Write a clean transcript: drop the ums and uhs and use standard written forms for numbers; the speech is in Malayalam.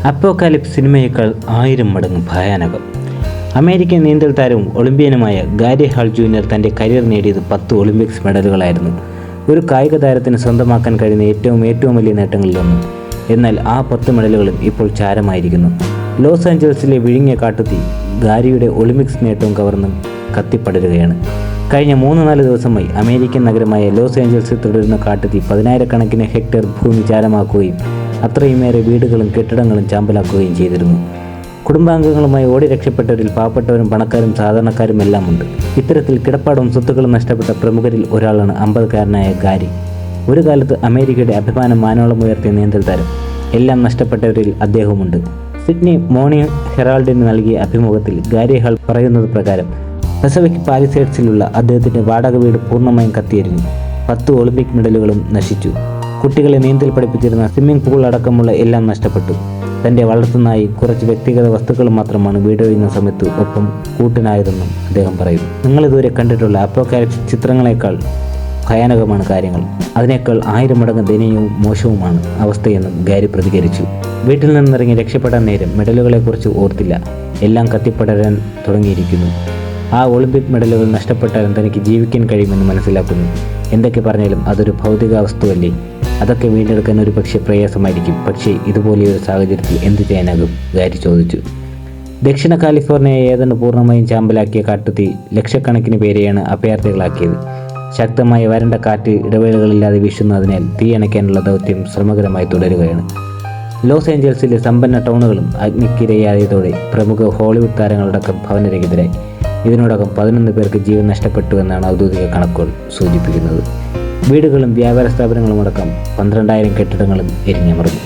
അപ്പോക്കാലിപ്സ് സിനിമയേക്കാൾ 1000 മടങ്ങ് ഭയാനകം. അമേരിക്കൻ നീന്തൽ താരവും ഒളിമ്പ്യനുമായ ഗാരി ഹാൾ ജൂനിയർ തൻ്റെ കരിയർ നേടിയത് 10 ഒളിമ്പിക്സ് മെഡലുകളായിരുന്നു. ഒരു കായിക താരത്തിന് സ്വന്തമാക്കാൻ കഴിയുന്ന ഏറ്റവും വലിയ നേട്ടങ്ങളിലൊന്ന്. എന്നാൽ ആ 10 മെഡലുകളും ഇപ്പോൾ ചാരമായിരിക്കുന്നു. ലോസ് ആഞ്ചലസിലെ വിഴിഞ്ഞ കാട്ടുതീ ഗാരിയുടെ ഒളിമ്പിക്സ് നേട്ടവും കവർന്ന് കത്തിപ്പടരുകയാണ്. കഴിഞ്ഞ 3-4 ദിവസമായി അമേരിക്കൻ നഗരമായ ലോസ് ഏഞ്ചൽസിൽ തുടരുന്ന കാട്ടുതീ 10,000-കണക്കിന് ഹെക്ടർ ഭൂമി ചാരമാക്കുകയും അത്രയുമേറെ വീടുകളും കെട്ടിടങ്ങളും ചാമ്പലാക്കുകയും ചെയ്തിരുന്നു. കുടുംബാംഗങ്ങളുമായി ഓടി രക്ഷപ്പെട്ടവരിൽ പാവപ്പെട്ടവരും പണക്കാരും സാധാരണക്കാരും എല്ലാം ഉണ്ട്. ഇത്തരത്തിൽ കിടപ്പാടവും സ്വത്തുക്കളും നഷ്ടപ്പെട്ട പ്രമുഖരിൽ ഒരാളാണ് 50-കാരനായ ഗാരി. ഒരു കാലത്ത് അമേരിക്കയുടെ അഭിമാനം മാനോളം ഉയർത്തിയ നീന്തൽ താരം. എല്ലാം നഷ്ടപ്പെട്ടവരിൽ അദ്ദേഹവുമുണ്ട്. സിഡ്നി മോർണിംഗ് ഹെറാൾഡിന് നൽകിയ അഭിമുഖത്തിൽ ഗാരി ഹാൾ പറയുന്നത് പ്രകാരം പസഫിക് പാലിസേഡ്സിലുള്ള അദ്ദേഹത്തിൻ്റെ വാടക വീട് പൂർണ്ണമായും കത്തിയെരിഞ്ഞു. 10 ഒളിമ്പിക് മെഡലുകളും നശിച്ചു. കുട്ടികളെ നീന്തൽ പഠിപ്പിച്ചിരുന്ന സ്വിമ്മിംഗ് പൂൾ അടക്കമുള്ള എല്ലാം നഷ്ടപ്പെട്ടു. തൻ്റെ വളർത്തുനായി കുറച്ച് വ്യക്തിഗത വസ്തുക്കളും മാത്രമാണ് വീടൊഴിയുന്ന സമയത്ത് ഒപ്പം കൂട്ടിനായതെന്നും അദ്ദേഹം പറയുന്നു. നിങ്ങളിതുവരെ കണ്ടിട്ടുള്ള അപ്പോക്കാലിപ്സ് ചിത്രങ്ങളെക്കാൾ ഭയാനകമാണ് കാര്യങ്ങൾ. അതിനേക്കാൾ 1000 മടങ്ങ് ദയനീയവും മോശവുമാണ് അവസ്ഥയെന്നും ഗാരി പ്രതികരിച്ചു. വീട്ടിൽ നിന്നിറങ്ങി രക്ഷപ്പെടാൻ നേരം മെഡലുകളെക്കുറിച്ച് ഓർത്തില്ല. എല്ലാം കത്തിപ്പടരാൻ തുടങ്ങിയിരിക്കുന്നു. ആ ഒളിമ്പിക് മെഡലുകൾ നഷ്ടപ്പെട്ടാലും തനിക്ക് ജീവിക്കാൻ കഴിയുമെന്ന് മനസ്സിലാക്കുന്നു. എന്തൊക്കെ പറഞ്ഞാലും അതൊരു ഭൗതിക വസ്തുവല്ലേ. അതൊക്കെ വീണ്ടെടുക്കാൻ ഒരു പക്ഷേ പ്രയാസമായിരിക്കും. പക്ഷേ ഇതുപോലെയൊരു സാഹചര്യത്തിൽ എന്ത് ചെയ്യാനാകും, ഗാരി ചോദിച്ചു. ദക്ഷിണ കാലിഫോർണിയയെ ഏതാണ്ട് പൂർണ്ണമായും ചാമ്പലാക്കിയ കാട്ടുതീ ലക്ഷക്കണക്കിന് പേരെയാണ് അഭയാർത്ഥികളാക്കിയത്. ശക്തമായ വരണ്ട കാറ്റ് ഇടവേളകളില്ലാതെ വീശുന്നതിനാൽ തീ അണയ്ക്കാനുള്ള ദൗത്യം ശ്രമകരമായി തുടരുകയാണ്. ലോസ് ഏഞ്ചൽസിലെ സമ്പന്ന ടൗണുകളും അഗ്നിക്കിരയായതോടെ പ്രമുഖ ഹോളിവുഡ് താരങ്ങളടക്കം ഭവനരഹിതരായി. ഇതിനോടകം 11 പേർക്ക് ജീവൻ നഷ്ടപ്പെട്ടുവെന്നാണ് ഔദ്യോഗിക കണക്കുകൾ സൂചിപ്പിക്കുന്നത്. വീടുകളും വ്യാപാര സ്ഥാപനങ്ങളും അടക്കം 12,000 കെട്ടിടങ്ങളും എരിഞ്ഞമർന്നു.